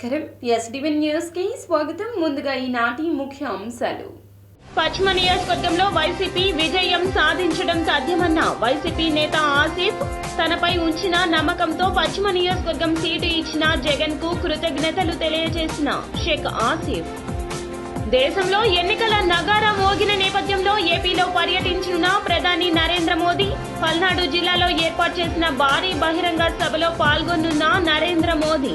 నమస్కారం ఎస్డివన్ న్యూస్ కి స్వాగతం. ముందుగా ఈనాటి ముఖ్య అంశాలు. పశ్చిమ నియోజకవర్గంలో వైసీపీ విజయం సాధించడం సాధ్యమన్న వైసీపీ నేత ఆసిఫ్ తనపై ఉంచిన నమ్మకంతో పశ్చిమ నియోజకవర్గం సీటు ఇచ్చిన జగన్ కు కృతజ్ఞతలు తెలియజేసిన షేక్ ఆసిఫ్. దేశంలో ఎన్నికల నగారా మోగిన నేపథ్యంలో ఏపీలో పర్యటించిన ప్రధాని నరేంద్ర మోదీ పల్నాడు జిల్లాలో ఏర్పాటు చేసిన భారీ బహిరంగ సభలో పాల్గొనున్న నరేంద్ర మోదీ.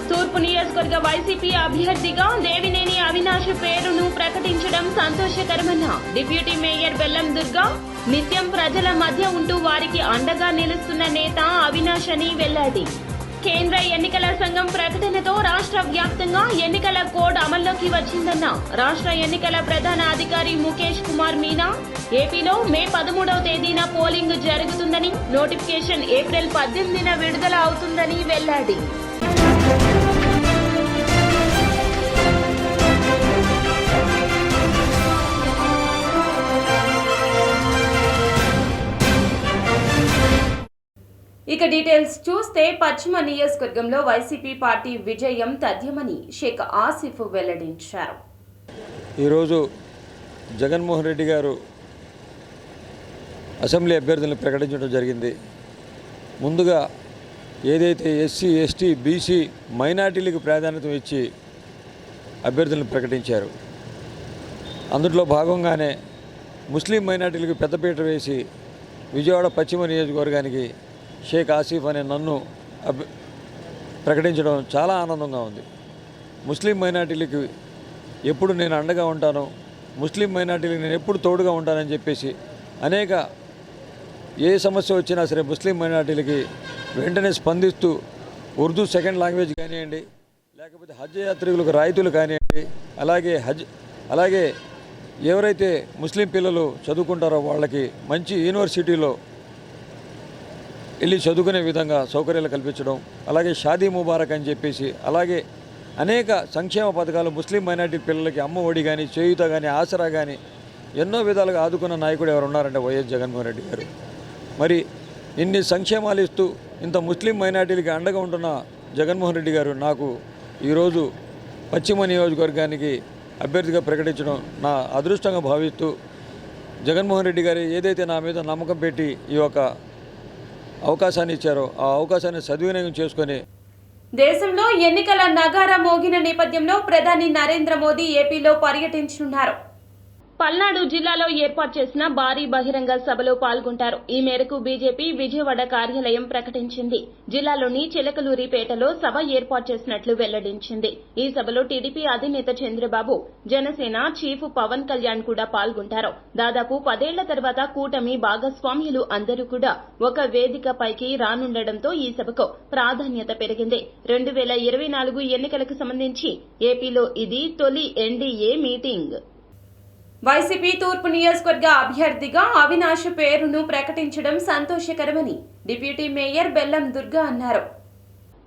తూర్పు నియోజకవర్గ వైసీపీ అభ్యర్థిగా దేవినేని అవినాష్ పేరును ప్రకటించడం సంతోషకరమన్న డిప్యూటీ మేయర్ బెల్లం దుర్గా. నిత్యం ప్రజల మధ్య ఉంటూ వారికి అండగా నిలుస్తున్న నేత అవినాష్ అని వెల్లడి. కేంద్ర ఎన్నికల సంఘం ప్రకటనతో రాష్ట్ర వ్యాప్తంగా ఎన్నికల కోడ్ అమల్లోకి వచ్చిందన్న రాష్ట్ర ఎన్నికల ప్రధాన అధికారి ముఖేష్ కుమార్ మీనా. ఏపీలో మే 13వ తేదీన పోలింగ్ జరుగుతుందని, నోటిఫికేషన్ ఏప్రిల్ 18న విడుదల అవుతుందని వెల్లడి. ఇక డీటెయిల్స్ చూస్తే పశ్చిమ నియోజకవర్గంలో వైసీపీ పార్టీ విజయం తథ్యమని షేక్ ఆసిఫ్ వెల్లడించారు. ఈరోజు జగన్మోహన్ రెడ్డి గారు అసెంబ్లీ అభ్యర్థులను ప్రకటించడం జరిగింది. ముందుగా ఏదైతే ఎస్సీ, ఎస్టీ, బీసీ, మైనార్టీలకు ప్రాధాన్యత ఇచ్చి అభ్యర్థులను ప్రకటించారు. అందులో భాగంగానే ముస్లిం మైనార్టీలకు పెద్దపీట వేసి విజయవాడ పశ్చిమ నియోజకవర్గానికి షేక్ ఆసిఫ్ అనే నన్ను ప్రకటించడం చాలా ఆనందంగా ఉంది. ముస్లిం మైనార్టీలకి ఎప్పుడు నేను అండగా ఉంటాను, ముస్లిం మైనార్టీలకు నేను ఎప్పుడు తోడుగా ఉంటానని చెప్పేసి అనేక ఏ సమస్య వచ్చినా సరే ముస్లిం మైనార్టీలకి వెంటనే స్పందిస్తూ ఉర్దూ సెకండ్ లాంగ్వేజ్ కానివ్వండి, లేకపోతే హజ్ యాత్రికులకు రాయితీలు కానివ్వండి, అలాగే ఎవరైతే ముస్లిం పిల్లలు చదువుకుంటారో వాళ్ళకి మంచి యూనివర్సిటీలో వెళ్ళి చదువుకునే విధంగా సౌకర్యాలు కల్పించడం, అలాగే షాదీ ముబారక్ అని చెప్పేసి, అలాగే అనేక సంక్షేమ పథకాలు ముస్లిం మైనార్టీ పిల్లలకి అమ్మ ఒడి కానీ, చేయూత కానీ, ఆసరా కానీ ఎన్నో విధాలుగా ఆదుకున్న నాయకుడు ఎవరు ఉన్నారంటే వైఎస్ జగన్మోహన్ రెడ్డి గారు. మరి ఇన్ని సంక్షేమాలు ఇస్తూ ఇంత ముస్లిం మైనార్టీలకి అండగా ఉంటున్న జగన్మోహన్ రెడ్డి గారు నాకు ఈరోజు పశ్చిమ నియోజకవర్గానికి అభ్యర్థిగా ప్రకటించడం నా అదృష్టంగా భావిస్తూ, జగన్మోహన్ రెడ్డి గారు ఏదైతే నా మీద నమ్మకం పెట్టి ఈ యొక్క అవకాశాన్ని ఇచ్చారో ఆ అవకాశాన్ని సద్వినియోగం చేసుకొని దేశంలో ఎన్నికల నగారా మోగిన నేపథ్యంలో ప్రధాని నరేంద్ర మోదీ ఏపీలో పర్యటించనున్నారు. పల్నాడు జిల్లాలో ఏర్పాటు చేసిన భారీ బహిరంగ సభలో పాల్గొంటారు. ఈ మేరకు బీజేపీ విజయవాడ కార్యాలయం ప్రకటించింది. జిల్లాలోని చిలకలూరిపేటలో సభ ఏర్పాటు చేసినట్లు వెల్లడించింది. ఈ సభలో టీడీపీ అధినేత చంద్రబాబు, జనసేన చీఫ్ పవన్ కళ్యాణ్ కూడా పాల్గొంటారు. దాదాపు 10 ఏళ్ల తర్వాత కూటమి భాగస్వామ్యులు అందరూ కూడా ఒక వేదికపైకి రానుండటంతో ఈ సభకు ప్రాధాన్యత పెరిగింది. 2024 ఎన్నికలకు సంబంధించి ఏపీలో ఇది తొలి ఎన్డీఏ మీటింగ్. వైసీపీ తూర్పు నియోజకవర్గ అభ్యర్థిగా అవినాష్ పేరును ప్రకటించడం సంతోషకరమని డిప్యూటీ మేయర్ బెల్లం దుర్గా అన్నారు.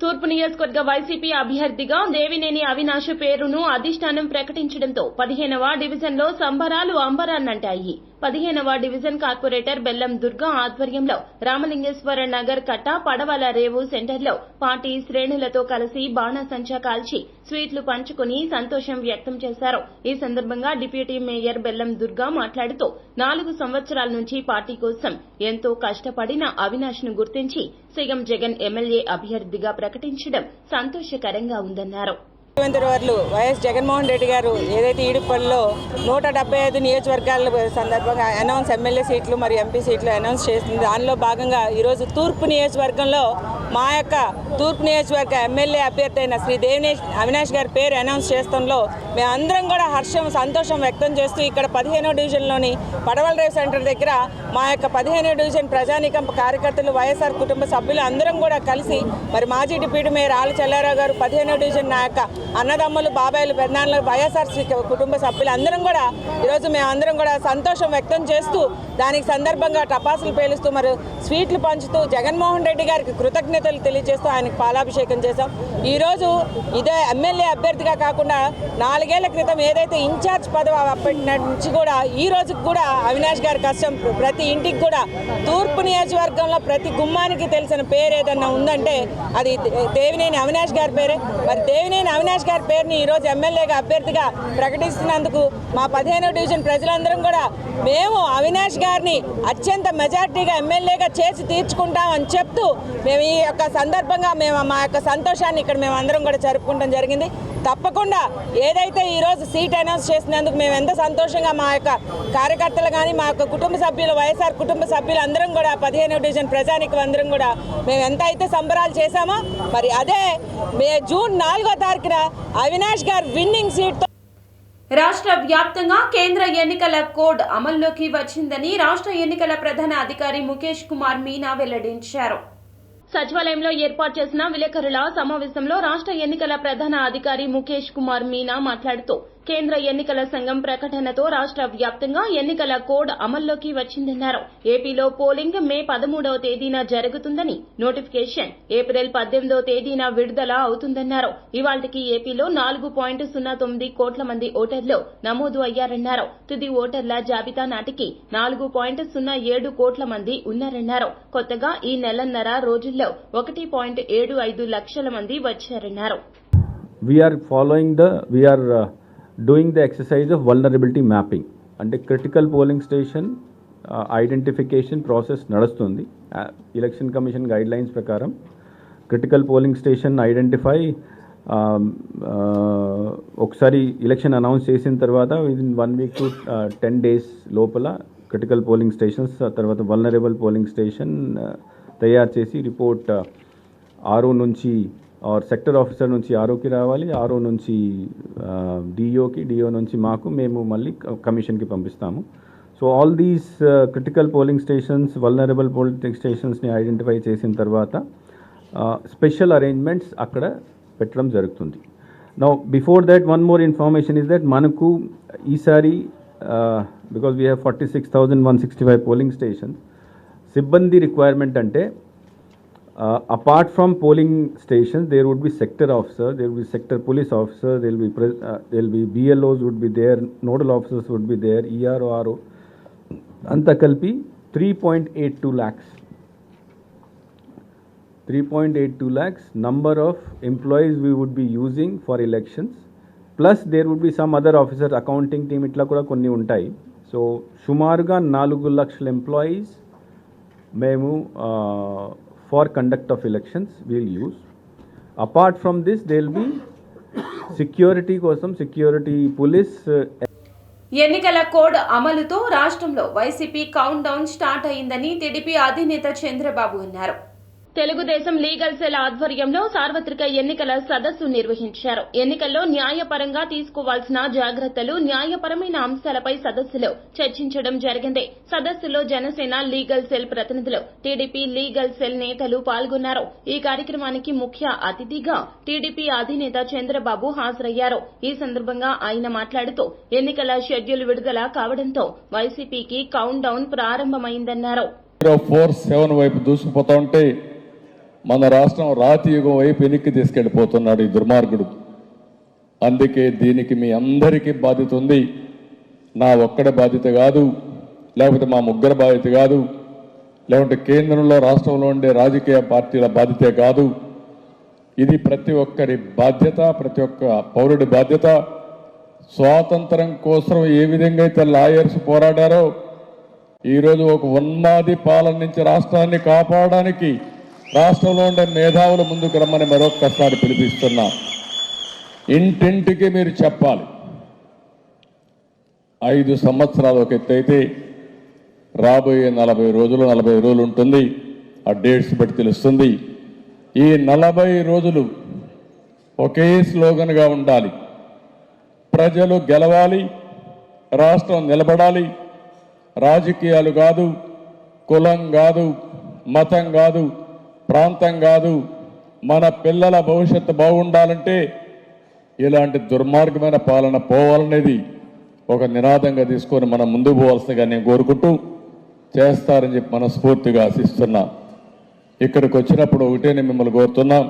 తూర్పు నియోజకవర్గ వైసీపీ అభ్యర్థిగా దేవినేని అవినాష్ పేరును అధిష్టానం ప్రకటించడంతో 15వ డివిజన్లో సంబరాలు అంబరాన్నంటాయి. 15వ డివిజన్ కార్పొరేటర్ బెల్లం దుర్గా ఆధ్వర్యంలో రామలింగేశ్వర నగర్ కట్ట పడవల రేవు సెంటర్లో పార్టీ శ్రేణులతో కలిసి బాణాసంచా కాల్చి స్వీట్లు పంచుకుని సంతోషం వ్యక్తం చేశారు. ఈ సందర్భంగా డిప్యూటీ మేయర్ బెల్లం దుర్గా మాట్లాడుతూ 4 సంవత్సరాల నుంచి పార్టీ కోసం ఎంతో కష్టపడిన అవినాష్ ను గుర్తించి సీఎం జగన్ ఎమ్మెల్యే అభ్యర్థిగా ప్రకటించడం సంతోషకరంగా ఉందన్నారు. ముఖ్యమంత్రి వైఎస్ జగన్మోహన్ రెడ్డి గారు ఏదైతే ఈడుపల్లిలో 175 నియోజకవర్గాల సందర్భంగా ఎమ్మెల్యే సీట్లు మరియు ఎంపీ సీట్లు అనౌన్స్ చేసింది. దానిలో భాగంగా ఈరోజు తూర్పు నియోజకవర్గంలో మా యొక్క తూర్పు నియోజకవర్గ ఎమ్మెల్యే అభ్యర్థి అయిన శ్రీ దేవినేని అవినాష్ గారి పేరు అనౌన్స్ చేస్తుండలో మేమందరం కూడా సంతోషం వ్యక్తం చేస్తూ ఇక్కడ 15వ డివిజన్లోని పడవల రేవ్ సెంటర్ దగ్గర మా యొక్క 15వ డివిజన్ ప్రజానీకం కార్యకర్తలు, వైఎస్ఆర్ కుటుంబ సభ్యులు అందరం కూడా కలిసి మరి మాజీ డిప్యూటీ మేయర్ ఆళ్ల చెల్లారావు గారు, 15వ డివిజన్ నా యొక్క అన్నదమ్ములు, బాబాయిలు, పెద్దనాన్నలు, వైఎస్ఆర్ కుటుంబ సభ్యులు అందరం కూడా ఈరోజు మేమందరం కూడా సంతోషం వ్యక్తం చేస్తూ దానికి సందర్భంగా టపాసులు పేలుస్తూ మరి స్వీట్లు పంచుతూ జగన్మోహన్ రెడ్డి గారికి కృతజ్ఞతలు తెలియజేస్తూ ఆయనకు పాలాభిషేకం చేశాం. ఈరోజు ఇదే ఎమ్మెల్యే అభ్యర్థిగా కాకుండా 4 ఏళ్ల క్రితం ఏదైతే ఇన్ఛార్జ్ పదవి అప్పటి నుంచి కూడా ఈ రోజుకి కూడా అవినాష్ గారి కష్టం ప్రతి ఇంటికి కూడా తూర్పు నియోజకవర్గంలో ప్రతి గుమ్మానికి తెలిసిన పేరు ఏదన్నా ఉందంటే అది దేవినేని అవినాష్ గారి పేరే. మరి దేవినేని అవినాష్ గారి పేరుని ఈరోజు ఎమ్మెల్యేగా అభ్యర్థిగా ప్రకటిస్తున్నందుకు మా 15వ డివిజన్ ప్రజలందరం కూడా మేము అవినాష్ గారిని అత్యంత మెజార్టీగా ఎమ్మెల్యేగా చేసి తీర్చుకుంటామని చెప్తూ మేము ఈ యొక్క సందర్భంగా మా యొక్క సంతోషాన్ని ఇక్కడ మేము అందరం కూడా జరుపుకుంటాం జరిగింది. తప్పకుండా ఏదైతే ఈరోజు సీట్ అనౌన్స్ చేసినందుకు మేము ఎంత సంతోషంగా మా యొక్క కార్యకర్తలు కానీ మా యొక్క కుటుంబ సభ్యులు వైఎస్ఆర్ కుటుంబ సభ్యులు అందరం కూడా 15వ డివిజన్ ప్రజానికి అందరం కూడా మేము ఎంత అయితే సంబరాలు చేశామో మరి అదే జూన్ 4వ తారీఖున అవినాష్ గారు విన్నింగ్ సీట్ రాష్ట్ర వ్యాప్తంగా కేంద్ర ఎన్నికల కోడ్ అమల్లోకి వచ్చిందని రాష్ట్ర ఎన్నికల ప్రధాన అధికారి ముఖేష్ కుమార్ మీనా వెల్లడించారు. సచివాలయంలో ఏర్పాటు చేసిన విలేకరుల సమావేశంలో రాష్ట్ర ఎన్నికల ప్రధాన అధికారి ముఖేష్ కుమార్ మీనా మాట్లాడుతూ కేంద్ర ఎన్నికల సంఘం ప్రకటనతో రాష్ట్ర వ్యాప్తంగా ఎన్నికల కోడ్ అమల్లోకి వచ్చిందన్నారు. ఏపీలో పోలింగ్ మే 13వ తేదీన జరుగుతుందని, నోటిఫికేషన్ ఏప్రిల్ 18వ తేదీన విడుదల అవుతుందన్నారు. ఇవాళ్టికి ఏపీలో 4.09 కోట్ల మంది ఓటర్లు నమోదు అయ్యారన్నారు. తుది ఓటర్ల జాబితా నాటికి 4.07 కోట్ల మంది ఉన్నారన్నారు. కొత్తగా ఈ నెలన్నర రోజుల్లో 1.75 లక్షల మంది వచ్చారన్నారు. Doing the exercise of vulnerability mapping అంటే critical polling station identification process నడుస్తుంది. ఎలక్షన్ కమిషన్ గైడ్ లైన్స్ ప్రకారం క్రిటికల్ పోలింగ్ స్టేషన్ ఐడెంటిఫై ఒకసారి ఎలక్షన్ అనౌన్స్ చేసిన తర్వాత విదిన్ 1 week to 10 days లోపల క్రిటికల్ పోలింగ్ స్టేషన్స్ తర్వాత వల్నరబుల్ పోలింగ్ స్టేషన్ తయారు చేసి రిపోర్ట్ ఆర్ఓ నుంచి और సెక్టర్ ఆఫీసర్ నుంచి ఆర్ఓకి రావాలి, ఆర్ఓ నుంచి డిఓకి, డిఓ నుంచి మాకు, మేము మళ్ళీ కమిషన్కి పంపిస్తాము. So all these critical polling stations vulnerable polling స్టేషన్స్ని ఐడెంటిఫై చేసిన తర్వాత స్పెషల్ అరేంజ్మెంట్స్ అక్కడ పెట్టడం జరుగుతుంది. Now before that one more information is that మనకు ఈసారి because we have 46,165 polling stations, సిబ్బంది రిక్వైర్మెంట్ అంటే apart from polling stations there would be sector officer, there would be sector police officer, there will be BLOs would be there, nodal officers would be there, ERO, RO, anta kalpi 3.82 lakhs 3.82 lakhs number of employees we would be using for elections, plus there would be some other officers, accounting team itla kuda konni untayi. So sumaruga 4 lakshal employees memu for conduct of elections we'll use. Apart from this there will be security kosam security police. ఎన్నికల code అమలుతో రాష్ట్రంలో YCP count down start అయిందని TDP అధినేత చంద్రబాబు అన్నారు. Telugu Desam legal cell ఆధ్వర్యంలో సార్వత్రిక ఎన్నికల సదస్సు నిర్వహించారు. ఎన్నికల్లో న్యాయపరంగా తీసుకోవాల్సిన జాగ్రత్తలు, న్యాయపరమైన అంశాలపై సదస్సులో చర్చించడం జరిగింది. సదస్సులో జనసేన లీగల్ సెల్ ప్రతినిధులు, టీడీపీ లీగల్ సెల్ నేతలు పాల్గొన్నారు. ఈ కార్యక్రమానికి ముఖ్య అతిథిగా టీడీపీ అధినేత చంద్రబాబు హాజరయ్యారు. ఈ సందర్భంగా ఆయన మాట్లాడుతూ ఎన్నికల షెడ్యూల్ విడుదల కావడంతో వైసీపీకి కౌంట్ డౌన్ ప్రారంభమైందన్నారు. 4-7 వైపు దూసుకుపోతా ఉంటే మన రాష్ట్రం రాతి యుగం వైపు వెనక్కి తీసుకెళ్లిపోతున్నాడు ఈ దుర్మార్గుడు. అందుకే దీనికి మీ అందరికీ బాధ్యత ఉంది. నా ఒక్కడి బాధ్యత కాదు, లేకపోతే మా ముగ్గురు బాధ్యత కాదు, లేకుంటే కేంద్రంలో రాష్ట్రంలో ఉండే రాజకీయ పార్టీల బాధ్యతే కాదు. ఇది ప్రతి ఒక్కరి బాధ్యత, ప్రతి ఒక్క పౌరుడి బాధ్యత. స్వాతంత్రం కోసం ఏ విధంగా అయితే లాయర్స్ పోరాడారో ఈరోజు ఒక ఉన్మాది పాలన నుంచి రాష్ట్రాన్ని కాపాడడానికి రాష్ట్రంలో ఉండే మేధావులు ముందుకు రమ్మని మరొక్కసారి పిలిపిస్తున్నా. ఇంటింటికి మీరు చెప్పాలి. 5 సంవత్సరాలు ఒక ఎత్తు అయితే రాబోయే 40 రోజులు ఉంటుంది. ఆ డేట్స్ బట్టి తెలుస్తుంది. ఈ 40 రోజులు ఒకే స్లోగన్గా ఉండాలి. ప్రజలు గెలవాలి, రాష్ట్రం నిలబడాలి. రాజకీయాలు కాదు, కులం కాదు, మతం కాదు, ప్రాంతం కాదు, మన పిల్లల భవిష్యత్తు బాగుండాలంటే ఇలాంటి దుర్మార్గమైన పాలన పోవాలనేది ఒక నినాదంగా తీసుకొని మనం ముందుకు పోవాల్సిందిగా నేను కోరుకుంటూ చేస్తారని చెప్పి మనస్ఫూర్తిగా ఆశిస్తున్నా. ఇక్కడికి వచ్చినప్పుడు ఒకటే నేను మిమ్మల్ని కోరుతున్నాం,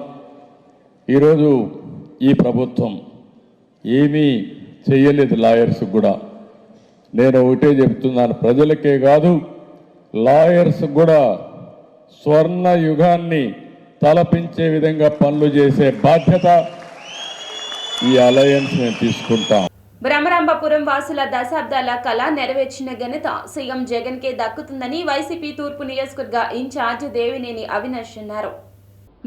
ఈరోజు ఈ ప్రభుత్వం ఏమీ చెయ్యలేదు లాయర్స్ కూడా. నేను ఒకటే చెప్తున్నాను, ప్రజలకే కాదు లాయర్స్ కూడా స్వర్ణ యుగాన్ని తలపించే విధంగా పనులు చేసే బాధ్యత ఈ అలయన్స్ మేము తీసుకుంటాం. బ్రహ్మరాంబపురం వాసుల దశాబ్దాల కళ నెరవేర్చిన ఘనత సీఎం జగన్ కే దక్కుతుందని వైసీపీ తూర్పు నియోజకవర్గ ఇన్ఛార్జ్ దేవినేని అవినాష్ అన్నారు.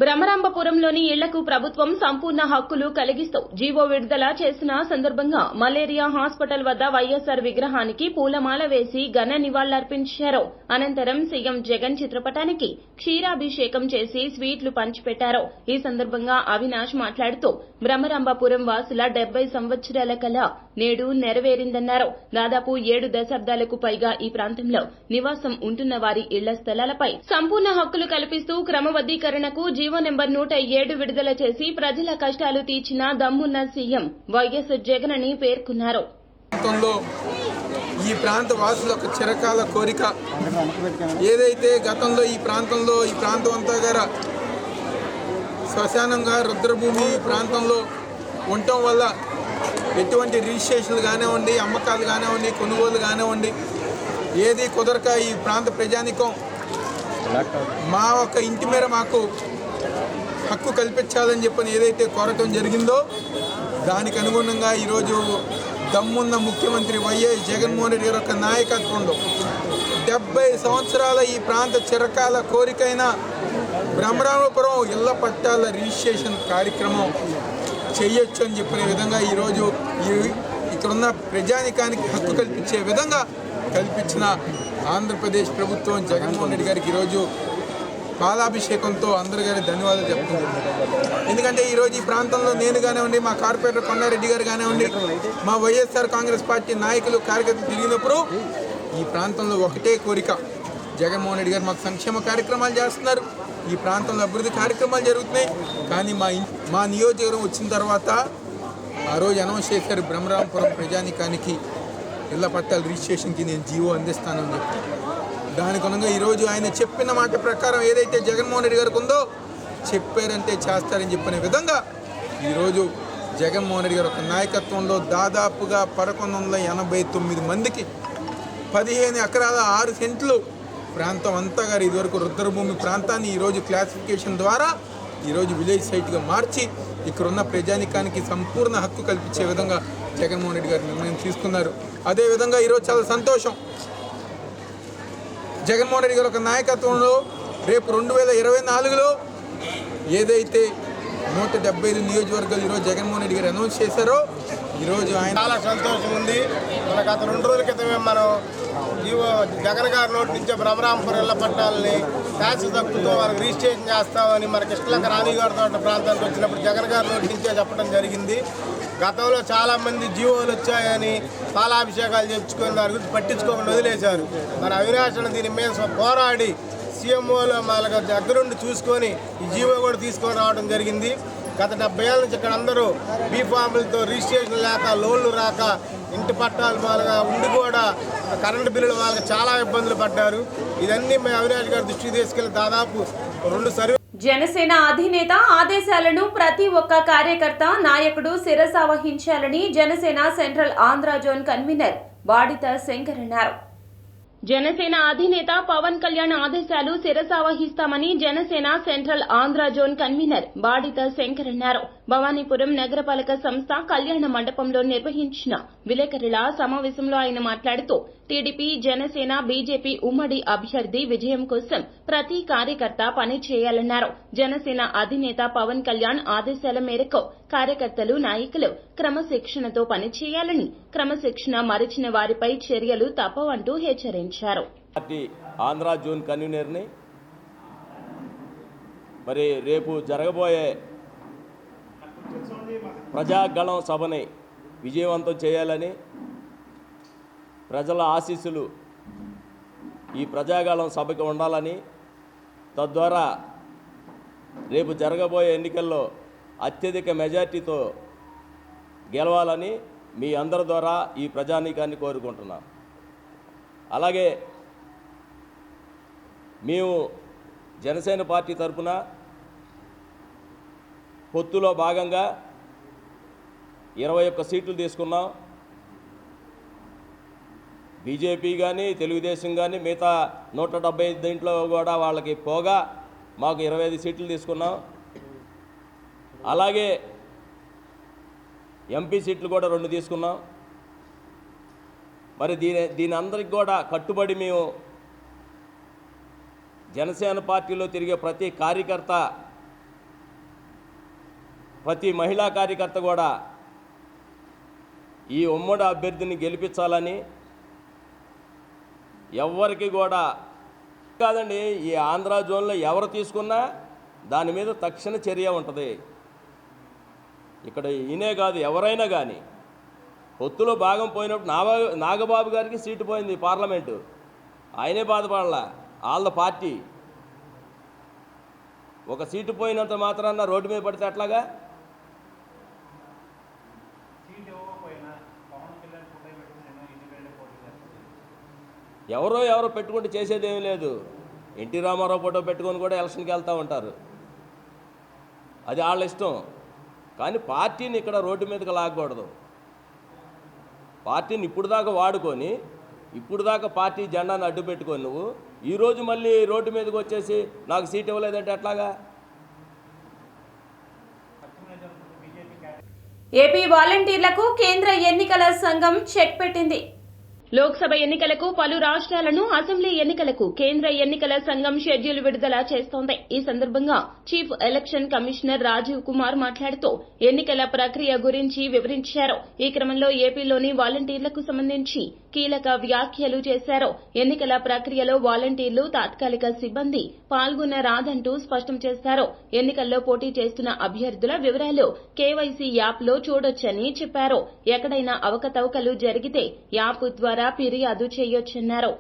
బ్రహ్మరాంబపురంలోని ఇళ్లకు ప్రభుత్వం సంపూర్ణ హక్కులు కలిగిస్తూ జీవో విడుదల చేసిన సందర్భంగా మలేరియా హాస్పిటల్ వద్ద వైఎస్సార్ విగ్రహానికి పూలమాల వేసి ఘన నివాళులర్పించారు. అనంతరం సీఎం జగన్ చిత్రపటానికి క్షీరాభిషేకం చేసి స్వీట్లు పంచిపెట్టారు. ఈ సందర్భంగా అవినాష్ మాట్లాడుతూ బ్రహ్మరాంబపురం వాసుల 70 సంవత్సరాల కళ నేడు నెరవేరిందన్నారు. దాదాపు 7 దశాబ్దాలకు పైగా ఈ ప్రాంతంలో నివాసం ఉంటున్న వారి ఇళ్ల స్థలాలపై సంపూర్ణ హక్కులు కల్పిస్తూ క్రమబద్దీకరణకు జీవో నెంబర్ 107 విడుదల చేసి ప్రజల కష్టాలు తీర్చిన దమ్మున్న సీఎం వైఎస్ జగన్ అని పేర్కొన్నారు. ఈ ప్రాంత వాసుల ఒక చిరకాల కోరిక ఏదైతే గతంలో ఈ ప్రాంతం అంతా గారా శ్మశానంగా రుద్రభూమి ప్రాంతంలో ఉండటం వల్ల ఎటువంటి రిజిస్ట్రేషన్లు కానివ్వండి, అమ్మకాలు కానివ్వండి, కొనుగోలు కానివ్వండి ఏది కుదరక ఈ ప్రాంత ప్రజానికం మా ఒక్క ఇంటి మేర మాకు హక్కు కల్పించాలని చెప్పని ఏదైతే కోరటం జరిగిందో దానికి అనుగుణంగా ఈరోజు దమ్మున్న ముఖ్యమంత్రి వైఎస్ జగన్మోహన్ రెడ్డి గారి యొక్క నాయకత్వంలో 70 సంవత్సరాల ఈ ప్రాంత చిరకాల కోరికైన బ్రహ్మరాంబపురం ఇళ్ల పట్టాల రిజిస్ట్రేషన్ కార్యక్రమం చేయొచ్చు అని చెప్పిన విధంగా ఈరోజు ఇక్కడున్న ప్రజానికానికి హక్కు కల్పించే విధంగా కల్పించిన ఆంధ్రప్రదేశ్ ప్రభుత్వం జగన్మోహన్ రెడ్డి గారికి ఈరోజు పాలాభిషేకంతో అందరి గారి ధన్యవాదాలు చెప్తుంది. ఎందుకంటే ఈరోజు ఈ ప్రాంతంలో నేను కానివ్వండి, మా కార్పొరేటర్ కొండారెడ్డి గారు కానివ్వండి, మా వైఎస్ఆర్ కాంగ్రెస్ పార్టీ నాయకులు కార్యకర్తలు తిరిగినప్పుడు ఈ ప్రాంతంలో ఒకటే కోరిక, జగన్మోహన్ రెడ్డి గారు మాకు సంక్షేమ కార్యక్రమాలు చేస్తున్నారు, ఈ ప్రాంతంలో అభివృద్ధి కార్యక్రమాలు జరుగుతున్నాయి. కానీ మా నియోజకవర్గం వచ్చిన తర్వాత ఆ రోజు అనౌన్స్ చేశారు, బ్రహ్మరాంబపురం ప్రజానికానికి ఇళ్ల పట్టాల రిజిస్ట్రేషన్కి నేను జీవో అందిస్తానని చెప్పి. దానికి అనుగుణంగా ఈరోజు ఆయన చెప్పిన మాట ప్రకారం ఏదైతే జగన్మోహన్ రెడ్డి గారికి ఉందో చెప్పారంటే చేస్తారని చెప్పిన విధంగా ఈరోజు జగన్మోహన్ రెడ్డి గారి ఒక నాయకత్వంలో దాదాపుగా 1189 మందికి 15 ఎకరాల 6 సెంట్లు ప్రాంతం అంతా గారు ఇదివరకు రుద్రభూమి ప్రాంతాన్ని ఈరోజు క్లాసిఫికేషన్ ద్వారా ఈరోజు విలేజ్ సైట్గా మార్చి ఇక్కడున్న ప్రజానికానికి సంపూర్ణ హక్కు కల్పించే విధంగా జగన్మోహన్ రెడ్డి గారు నిర్ణయం తీసుకున్నారు. అదేవిధంగా ఈరోజు చాలా సంతోషం, జగన్మోహన్ రెడ్డి గారి ఒక నాయకత్వంలో రేపు 2024లో ఏదైతే 175 నియోజకవర్గాలు ఈరోజు జగన్మోహన్ రెడ్డి గారు అనౌన్స్ చేశారో ఈరోజు ఆయన చాలా సంతోషం ఉంది. మన గత 2 రోజుల క్రితమే మనం జగన్ గారి నోటి నుంచి బ్రహ్మరాంబపురం ఇళ్ల పట్టాలని ట్యాక్స్ తక్కువతో మనకు రిజిస్ట్రేషన్ చేస్తామని మన కృష్ణలంక రాణిగారి తోట ప్రాంతానికి వచ్చినప్పుడు జగన్ గారి నోటి నుంచే చెప్పడం జరిగింది. గతంలో చాలామంది జీవోలు వచ్చాయని పాలాభిషేకాలు చెప్పుకొని దాని గురించి పట్టించుకోకుండా వదిలేశారు. మన అవినాశను దీని మీద పోరాడి సీఎంఓలో వాళ్ళ దగ్గరుండి చూసుకొని ఈ జీవో కూడా తీసుకొని రావడం జరిగింది. గత 70 ఏళ్ళ నుంచి ఇక్కడ అందరూ బీఫాములతో రిజిస్ట్రేషన్ లేక, లోన్లు రాక, ఇంటి పట్టాలు వాళ్ళగా ఉండి కూడా కరెంటు బిల్లులు వాళ్ళకి చాలా ఇబ్బందులు పడ్డారు. ఇదన్నీ మేము అవినాష్ గారి దృష్టికి తీసుకెళ్లి దాదాపు 2 సర్వే. జనసేన అధినేత ఆదేశాలను ప్రతి ఒక్క కార్యకర్త, నాయకుడు శిరస వహించాలని Janasena central Andhra zone convener Badita Shankar అన్నారు. జనసేన అధినేత పవన్ కళ్యాణ్ ఆదేశాలు శిరసావహిస్తామని Janasena central Andhra zone convener Badita Shankar అన్నారు. భవానీపురం నగరపాలక సంస్థ కళ్యాణ మండపంలో నిర్వహించిన విలేకరుల సమావేశంలో ఆయన మాట్లాడుతూ టీడీపీ, జనసేన, బీజేపీ ఉమ్మడి అభ్యర్థి విజయం కోసం ప్రతి కార్యకర్త పని చేయాలన్నారు. జనసేన అధినేత పవన్ కళ్యాణ్ ఆదేశాల మేరకు కార్యకర్తలు, నాయకులు క్రమశిక్షణతో పనిచేయాలని, క్రమశిక్షణ మరిచిన వారిపై చర్యలు తప్పవంటూ హెచ్చరించారు. ఆంధ్ర జోన్ కన్వీనర్ని మరి రేపు జరగబోయే ప్రజాగళం సభని విజయవంతం చేయాలని, ప్రజల ఆశీస్సులు ఈ ప్రజాగళం సభకి ఉండాలని, తద్వారా రేపు జరగబోయే ఎన్నికల్లో అత్యధిక మెజార్టీతో గెలవాలని మీ అందరి ద్వారా ఈ ప్రజానీకాన్ని కోరుకుంటున్నాను. అలాగే మేము జనసేన పార్టీ తరఫున పొత్తులో భాగంగా 21 సీట్లు తీసుకున్నాం. బీజేపీ కానీ తెలుగుదేశం కానీ మిగతా 175 దీంట్లో కూడా వాళ్ళకి పోగా మాకు 25 సీట్లు తీసుకున్నాం. అలాగే ఎంపీ సీట్లు కూడా 2 తీసుకున్నాం. మరి దీని అందరికి కూడా కట్టుబడి మేము జనసేన పార్టీలో తిరిగే ప్రతి కార్యకర్త, ప్రతి మహిళా కార్యకర్త కూడా ఈ ఉమ్మడి అభ్యర్థిని గెలిపించాలని, ఎవరికి కూడా కాదండి, ఈ ఆంధ్ర జోన్లో ఎవరు తీసుకున్నా దాని మీద తక్షణ చర్య ఉంటుంది. ఇక్కడ ఈయనే కాదు, ఎవరైనా కానీ పొత్తులో భాగం పోయినప్పుడు నాగబాబు గారికి సీటు పోయింది పార్లమెంటు, ఆయనే బాధపడాల, వాళ్ళ పార్టీ. ఒక సీటు పోయినంత మాత్రాన రోడ్డు మీద పడితే అట్లాగా? ఎవరో పెట్టుకుంటే చేసేదేమీ లేదు. ఎన్టీ రామారావు ఫోటో పెట్టుకొని కూడా ఎలక్షన్కి వెళ్తూ ఉంటారు, అది వాళ్ళ ఇష్టం. కానీ పార్టీని ఇక్కడ రోడ్డు మీదకి లాగకూడదు. పార్టీని ఇప్పుడు దాకా వాడుకొని, ఇప్పుడు దాకా పార్టీ జెండాను అడ్డు పెట్టుకొని నువ్వు ఈరోజు మళ్ళీ రోడ్డు మీదకి వచ్చేసి నాకు సీట్ ఇవ్వలేదంటే ఎట్లాగా? ఏపీ వాలంటీర్లకు కేంద్ర ఎన్నికల సంఘం చెక్ పెట్టింది. లోక్సభ ఎన్నికలకు పలు రాష్ట్రాలను, అసెంబ్లీ ఎన్నికలకు కేంద్ర ఎన్నికల సంఘం షెడ్యూల్ విడుదల చేస్తోంది. ఈ సందర్భంగా chief election commissioner Rajiv Kumar మాట్లాడుతూ ఎన్నికల ప్రక్రియ గురించి వివరించారు. ఈ క్రమంలో ఏపీలోని వాలంటీర్లకు సంబంధించి కీలక వ్యాఖ్యలు చేశారు. ఎన్నికల ప్రక్రియలో వాలంటీర్లు, తాత్కాలిక సిబ్బంది పాల్గొనరాదంటూ స్పష్టం చేశారు. ఎన్నికల్లో పోటీ చేస్తున్న అభ్యర్థుల వివరాలు కేవైసీ యాప్లో చూడొచ్చని చెప్పారు. ఎక్కడైనా అవకతవకలు జరిగితే యాప్ ద్వారా ఫిర్యాదు చేయొచ్చన్నారు.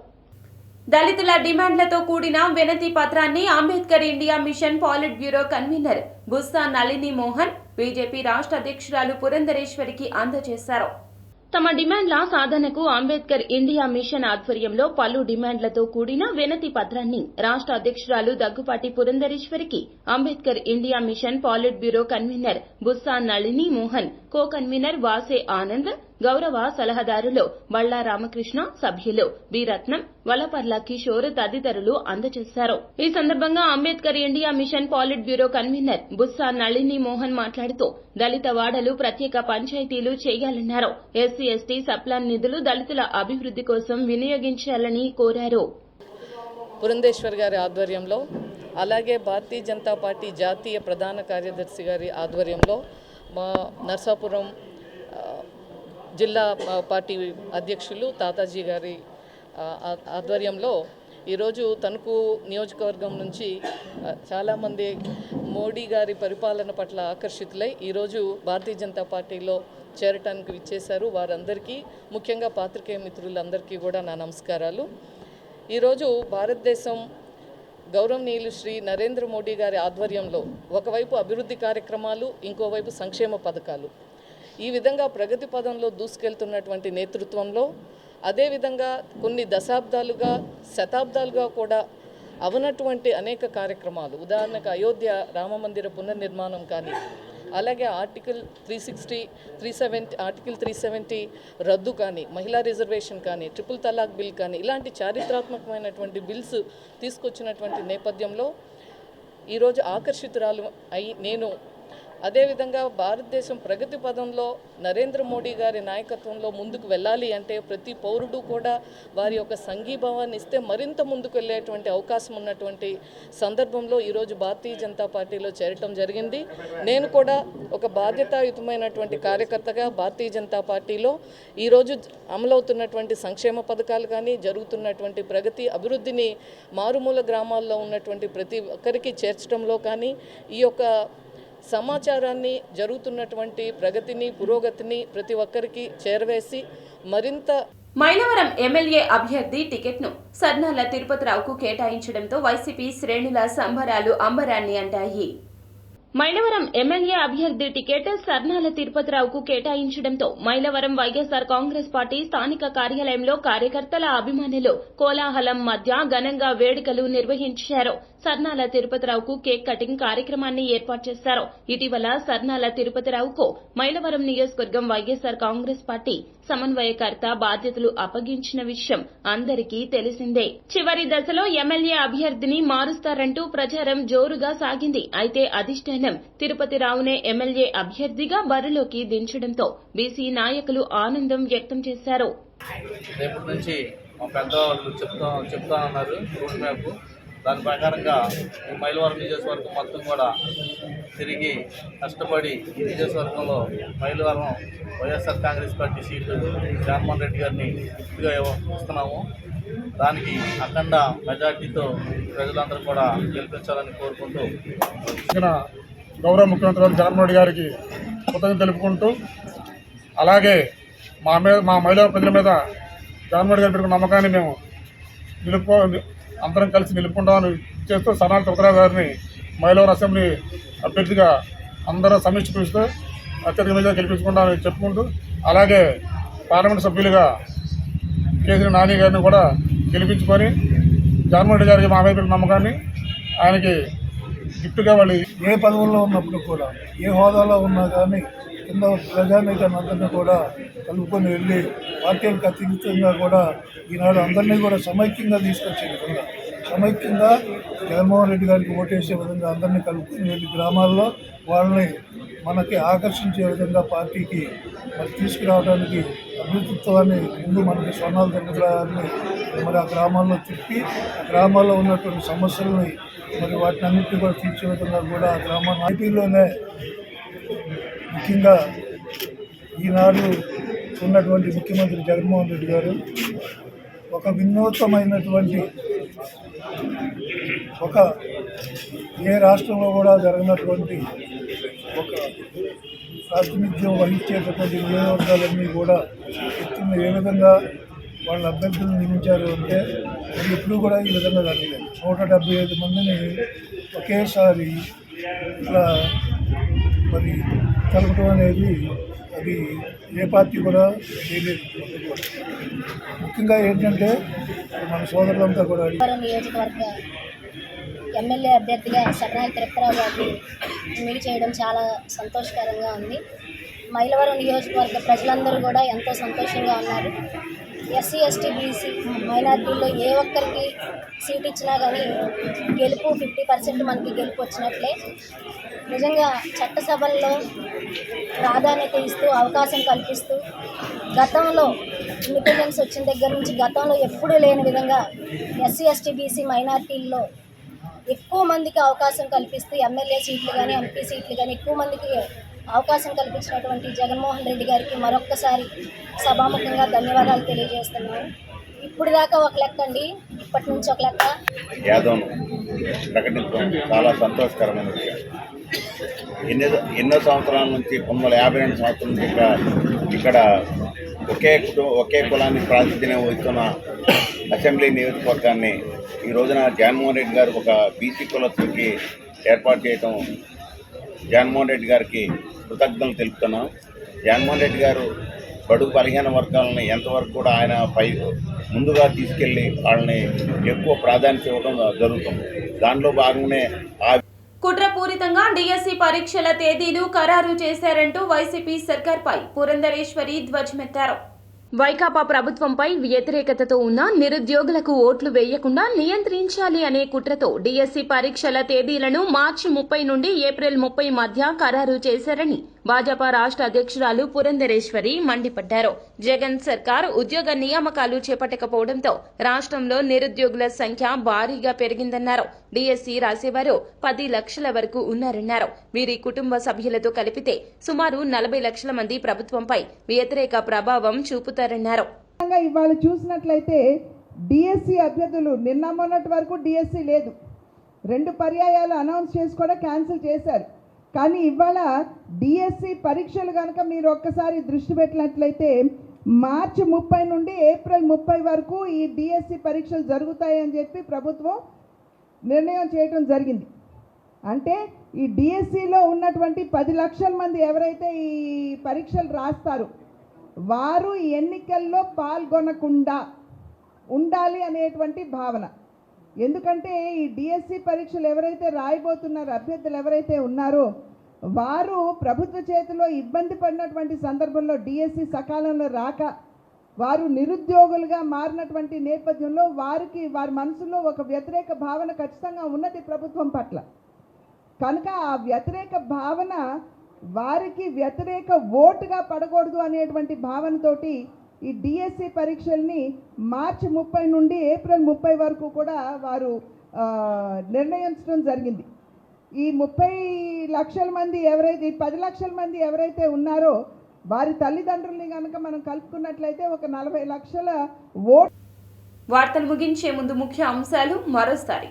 దళితుల డిమాండ్లతో కూడిన వినతి పత్రాన్ని Ambedkar India mission politburo convener Bussa Nalini Mohan BJP రాష్ట్ర అధ్యక్షురాలు పురంధరేశ్వరికి అందజేశారు. తమ డిమాండ్ల సాధనకు అంబేద్కర్ ఇండియా మిషన్ ఆధ్వర్యంలో పలు డిమాండ్లతో కూడిన వినతి పత్రాన్ని రాష్ట్ర అధ్యక్షురాలు దగ్గుపాటి పురంధరేశ్వరికి Ambedkar India mission politburo convener Bussa Nalini Mohan, co convener Vase Anand, గౌరవ సలహాదారులు బళ్లా రామకృష్ణ, సభ్యులు బి రత్నం, వలపర్ల కిషోర్ తదితరులు అందజేశారు. ఈ సందర్భంగా Ambedkar India mission politburo convener Bussa Nalini Mohan మాట్లాడుతూ దళిత వాడలు ప్రత్యేక పంచాయతీలు చేయాలన్నారు. ఎస్సీ ఎస్టీ సప్లాన్ నిధులు దళితుల అభివృద్ది కోసం వినియోగించాలని కోరారు. పురంధేశ్వర్ గారి ఆధ్వర్యంలో, అలాగే భారతీయ జనతా పార్టీ జాతీయ ప్రధాన కార్యదర్శి గారి ఆధ్వర్యంలో, మా నర్సాపురం జిల్లా పార్టీ అధ్యక్షులు తాతాజీ గారి ఆధ్వర్యంలో ఈరోజు తణుకు నియోజకవర్గం నుంచి చాలామంది మోడీ గారి పరిపాలన పట్ల ఆకర్షితులై ఈరోజు భారతీయ జనతా పార్టీలో చేరటానికి విచ్చేశారు. వారందరికీ, ముఖ్యంగా పాత్రికేయ మిత్రులందరికీ కూడా నా నమస్కారాలు. ఈరోజు భారతదేశం గౌరవనీయులు శ్రీ నరేంద్ర మోడీ గారి ఆధ్వర్యంలో ఒకవైపు అభివృద్ధి కార్యక్రమాలు, ఇంకోవైపు సంక్షేమ పథకాలు, ఈ విధంగా ప్రగతి పదంలో దూసుకెళ్తున్నటువంటి నేతృత్వంలో, అదేవిధంగా కొన్ని దశాబ్దాలుగా, శతాబ్దాలుగా కూడా అవనటువంటి అనేక కార్యక్రమాలు, ఉదాహరణకు అయోధ్య రామమందిర పునర్నిర్మాణం కానీ, అలాగే ఆర్టికల్ 370 రద్దు కానీ, మహిళా రిజర్వేషన్ కానీ, ట్రిపుల్ తలాక్ బిల్ కానీ, ఇలాంటి చారిత్రాత్మకమైనటువంటి బిల్స్ తీసుకొచ్చినటువంటి నేపథ్యంలో ఈరోజు ఆకర్షితురాలు అయి నేను, అదేవిధంగా భారతదేశం ప్రగతి పదంలో నరేంద్ర మోడీ గారి నాయకత్వంలో ముందుకు వెళ్ళాలి అంటే ప్రతి పౌరుడు కూడా వారి యొక్క సంఘీభావాన్ని ఇస్తే మరింత ముందుకు వెళ్ళేటువంటి అవకాశం ఉన్నటువంటి సందర్భంలో ఈరోజు భారతీయ జనతా పార్టీలో చేరటం జరిగింది. నేను కూడా ఒక బాధ్యతాయుతమైనటువంటి కార్యకర్తగా భారతీయ జనతా పార్టీలో ఈరోజు అమలవుతున్నటువంటి సంక్షేమ పథకాలు కానీ, జరుగుతున్నటువంటి ప్రగతి అభివృద్ధిని మారుమూల గ్రామాల్లో ఉన్నటువంటి ప్రతి ఒక్కరికి చేర్చడంలో కానీ, ఈ యొక్క సమాచారాన్ని, జరుగుతున్నటువంటి ప్రగతిని, పురోగతిని ప్రతి ఒక్కరికి చేరవేసి మరింత. మైలవరం ఎమ్మెల్యే అభ్యర్థి టికెట్ను సర్నాల తిరుపతిరావుకు కేటాయించడంతో వైసీపీ శ్రేణుల సంబరాలు అంబరాన్ని అంటాయి. మైలవరం ఎమ్మెల్యే అభ్యర్థి టికెట్ సర్నాల తిరుపతిరావుకు కేటాయించడంతో మైలవరం వైఎస్సార్ కాంగ్రెస్ పార్టీ స్థానిక కార్యాలయంలో కార్యకర్తల అభిమానులు కోలాహలం మధ్య ఘనంగా వేడుకలు నిర్వహించారు. సర్నాల తిరుపతిరావుకు కేక్ కటింగ్ కార్యక్రమాన్ని ఏర్పాటు చేశారు. ఇటీవల సర్నాల తిరుపతిరావుకు మైలవరం నియోజకవర్గం వైఎస్సార్ కాంగ్రెస్ పార్టీ సమన్వయకర్త బాధ్యతలు అప్పగించిన విషయం అందరికీ తెలిసిందే. చివరి దశలో ఎమ్మెల్యే అభ్యర్థిని మారుస్తారంటూ ప్రచారం జోరుగా సాగింది. అయితే అధిష్టానం తిరుపతిరావునే ఎమ్మెల్యే అభ్యర్థిగా బరిలోకి దించడంతో బీసీ నాయకులు ఆనందం వ్యక్తం చేశారు. రేపటి నుంచి మా పెద్దవాళ్ళు చెప్తానన్నారు రోడ్ మ్యాప్. దాని ప్రకారంగా ఈ మైలవరం నియోజకవర్గం మొత్తం కూడా తిరిగి కష్టపడి ఈ నియోజకవర్గంలో మైలవరం వైఎస్ఆర్ కాంగ్రెస్ పార్టీ సీటు జగన్మోహన్ రెడ్డి గారిని గుర్తుగా ఇస్తున్నాము. దానికి అఖండ మెజార్టీతో ప్రజలందరూ కూడా గెలిపించాలని కోరుకుంటూ గౌరవ ముఖ్యమంత్రి జగన్మోహన్ రెడ్డి గారికి కృతజ్ఞతలు తెలుపుకుంటూ, అలాగే మా మహిళా ప్రజల మీద జగన్మోహన్ రెడ్డి గారి పెట్టుకున్న నమ్మకాన్ని మేము అందరం కలిసి నిలుపుకుంటామని చేస్తూ సర్నాల తిరుపతిరావు గారిని మైలవరం అసెంబ్లీ అభ్యర్థిగా అందరూ సమీక్షిస్తూ అత్యధిక మీద గెలిపించుకుంటామని చెప్పుకుంటూ, అలాగే పార్లమెంట్ సభ్యులుగా కేసీఆర్ నాని గారిని కూడా గెలిపించుకొని జగన్మోహన్ రెడ్డి గారికి మా మీద నమ్మకాన్ని ఆయనకి గిఫ్ట్గా వాళ్ళు ఏ పదవుల్లో ఉన్నప్పుడు కూడా ఏ హోదాలో ఉన్నా కానీ కింద ప్రజానీకాన్ని అందరినీ కూడా కలుపుకొని వెళ్ళి పార్టీలకు అతీతంగా కూడా ఈనాడు అందరినీ కూడా సమైక్యంగా తీసుకొచ్చే విధంగా సమైక్యంగా జగన్మోహన్ రెడ్డి గారికి ఓటేసే విధంగా అందరినీ కలుపుకొని వెళ్ళి గ్రామాల్లో వాళ్ళని మనకి ఆకర్షించే విధంగా పార్టీకి మరి తీసుకురావడానికి అభివృద్ధిత్వాన్ని ముందు మనకి సర్నాల తిరుపతిరావుని మరి ఆ గ్రామాల్లో తిప్పి ఆ గ్రామాల్లో ఉన్నటువంటి సమస్యలని మరి వాటిని అన్నింటినీ కూడా తీర్చే విధంగా కూడా ఆ గ్రామాన్ని ఐటీలోనే ముఖ్యంగా ఈనాడు ఉన్నటువంటి ముఖ్యమంత్రి జగన్మోహన్ రెడ్డి గారు ఒక వినూత్నమైనటువంటి ఒక ఏ రాష్ట్రంలో కూడా జరగనటువంటి ఒక ప్రాతినిధ్యం వహించేటటువంటి నియోజకవర్గాలన్నీ కూడా ఎత్తున ఏ విధంగా వాళ్ళ అభ్యర్థులను నియమించారు అంటే అది ఎప్పుడూ కూడా ఈ విధంగా జరగలేదు. 175 మందిని ఒకేసారి ఇట్లా మరి కలపడం అనేది అది ఏ పార్టీ కూడా చేయలేదు. ముఖ్యంగా ఏంటంటే మన సోదరులంతా కూడా నియోజకవర్గ ఎమ్మెల్యే అభ్యర్థిగా సర్నాల తిరుపతిరావు గారిని ఎన్నిక చేయడం చాలా సంతోషకరంగా ఉంది. మైలవరం నియోజకవర్గ ప్రజలందరూ కూడా ఎంతో సంతోషంగా ఉన్నారు. ఎస్సీ ఎస్టీ బీసీ మైనార్టీల్లో ఏ ఒక్కరికి సీట్ ఇచ్చినా కానీ గెలుపు 50% మనకి గెలుపు వచ్చినట్లే. నిజంగా చట్టసభల్లో ప్రాధాన్యత ఇస్తూ అవకాశం కల్పిస్తూ గతంలో ఇండిపెండెన్స్ వచ్చిన దగ్గర నుంచి గతంలో ఎప్పుడూ లేని విధంగా ఎస్సీ ఎస్టీ బీసీ మైనార్టీల్లో ఎక్కువ మందికి అవకాశం కల్పిస్తూ ఎమ్మెల్యే సీట్లు కానీ ఎంపీ సీట్లు కానీ ఎక్కువ మందికి అవకాశం కల్పించినటువంటి జగన్మోహన్ రెడ్డి గారికి మరొక్కసారి సభాముఖంగా ధన్యవాదాలు తెలియజేస్తున్నాను. ఇప్పుడు దాకా ఒక లెక్క అండి, ఇప్పటి నుంచి ఒక లెక్క. యాదవ్ను ప్రకటించడం చాలా సంతోషకరమైన విషయం. ఎన్నో సంవత్సరాల నుంచి 50 సంవత్సరాల నుంచి ఇక్కడ ఒకే కులాన్ని ప్రాతినిధ్యం వహిస్తున్న అసెంబ్లీ నియోజకవర్గాన్ని ఈ రోజున జగన్మోహన్ రెడ్డి గారు ఒక బీసీ కులస్తులకి ఏర్పాటు చేయడం జగన్మోహన్ రెడ్డి గారికి కృతజ్ఞతలు తెలుపుతున్నాం. జగన్మోహన్ రెడ్డి గారు బడుగు బలహీన వర్గాలని ఎంతవరకు కూడా ఆయన ముందుగా తీసుకెళ్లి వాళ్ళని ఎక్కువ ప్రాధాన్యత ఇవ్వడం జరుగుతుంది. దానిలో భాగంగానే కుట్రపూరితంగా డిఎస్సి పరీక్షల తేదీలు ఖరారు చేశారంటూ వైసీపీ సర్కార్పై పురంధరేశ్వరి ధ్వజమెత్తారు. వైకాపా ప్రభుత్వంపై వ్యతిరేకతతో ఉన్న నిరుద్యోగులకు ఓట్లు వేయకుండా నియంత్రించాలి అనే కుట్రతో డిఎస్సి పరీక్షల తేదీలను మార్చి 30 నుండి ఏప్రిల్ 30 మధ్య ఖరారు చేశారని భాజపా రాష్ట్ర అధ్యక్షురాలు పురంధరేశ్వరి మండిపడ్డారు. జగన్ సర్కార్ ఉద్యోగ నియామకాలు చేపట్టకపోవడంతో రాష్ట్రంలో నిరుద్యోగుల సంఖ్య భారీగా పెరిగిందన్నారు. డిఎస్సి రాసేవారు 10 లక్షల వరకు ఉన్నారన్నారు. వీరి కుటుంబ సభ్యులతో కలిపితే సుమారు 40 లక్షల మంది ప్రభుత్వంపై వ్యతిరేక ప్రభావం చూపుతారన్నారు. ఇవాళ చూసినట్లయితే డిఎస్సి అభ్యర్థులు నిన్న మొన్నటి వరకు డిఎస్సి లేదు, 2 పర్యాయాలు అనౌన్స్ చేసి కూడా క్యాన్సిల్ చేశారు. కానీ ఇవాళ డిఎస్సి పరీక్షలు కనుక మీరు ఒక్కసారి దృష్టి పెట్టినట్లయితే మార్చి 30 నుండి ఏప్రిల్ 30 వరకు ఈ డిఎస్సి పరీక్షలు జరుగుతాయని చెప్పి ప్రభుత్వం నిర్ణయం చేయడం జరిగింది. అంటే ఈ డిఎస్సిలో ఉన్నటువంటి 10 లక్షల మంది ఎవరైతే ఈ పరీక్షలు రాస్తారో వారు ఎన్నికల్లో పాల్గొనకుండా ఉండాలి అనేటువంటి భావన. ఎందుకంటే ఈ డిఎస్సి పరీక్షలు ఎవరైతే రాయబోతున్నారో అభ్యర్థులు ఎవరైతే ఉన్నారో వారు ప్రభుత్వ చేతిలో ఇబ్బంది పడినటువంటి సందర్భంలో డిఎస్సి సకాలంలో రాక వారు నిరుద్యోగులుగా మారినటువంటి నేపథ్యంలో వారి మనసులో ఒక వ్యతిరేక భావన ఖచ్చితంగా ఉన్నది ప్రభుత్వం పట్ల. కనుక ఆ వ్యతిరేక భావన వారికి వ్యతిరేక ఓటుగా పడకూడదు అనేటువంటి భావనతోటి ఈ డిఎస్సి పరీక్షల్ని మార్చి 30 నుండి ఏప్రిల్ 30 వరకు కూడా వారు నిర్ణయించడం జరిగింది. ఈ 30 లక్షల మంది ఎవరైతే 10 లక్షల మంది ఎవరైతే ఉన్నారో వారి తల్లిదండ్రుల్ని కనుక మనం కలుపుకున్నట్లయితే ఒక 40 లక్షల ఓట్. వార్తలు ముగించే ముందు ముఖ్య అంశాలు మరోసారి.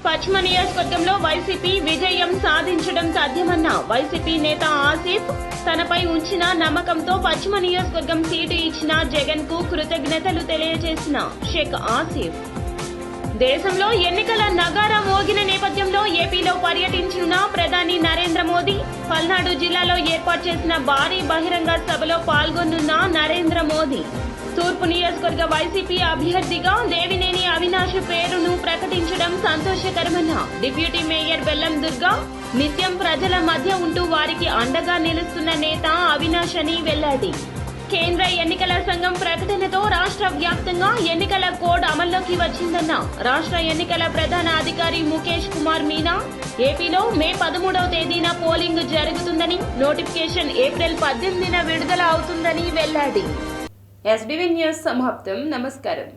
పశ్చిమ నియోజకవర్గంలో వైసీపీ విజయం సాధించడం సాధ్యమన్న వైసీపీ నేత ఆసిఫ్, తనపై ఉంచిన నమ్మకంతో పశ్చిమ నియోజకవర్గం సీటు ఇచ్చిన జగన్ కు కృతజ్ఞతలు తెలియజేసిన షేక్ ఆసిఫ్. దేశంలో ఎన్నికల నగారా మోగిన నేపథ్యంలో ఏపీలో పర్యటించనున్న ప్రధాని నరేంద్ర మోదీ, పల్నాడు జిల్లాలో ఏర్పాటు చేసిన భారీ బహిరంగ సభలో పాల్గొనున్న నరేంద్ర మోదీ. తూర్పు నియోజకవర్గ వైసీపీ అభ్యర్థిగా దేవినేని అవినాష్ పేరును ప్రకటించడం సంతోషకరమన్న డిప్యూటీ మేయర్ బెల్లం దుర్గా. నిత్యం ప్రజల మధ్య ఉంటూ వారికి అండగా నిలుస్తున్న నేత అవినాష్ అని వెల్లడి. కేంద్ర ఎన్నికల సంఘం ప్రకటనతో రాష్ట్ర వ్యాప్తంగా ఎన్నికల కోడ్ అమల్లోకి వచ్చిందన్న రాష్ట్ర ఎన్నికల ప్రధాన అధికారి ముఖేష్ కుమార్ మీనా. ఏపీలో మే 13వ తేదీన పోలింగ్ జరుగుతుందని, నోటిఫికేషన్ ఏప్రిల్ 18న విడుదల అవుతుందని వెల్లడి. SBV న్యూస్ సమాప్తం. నమస్కారం.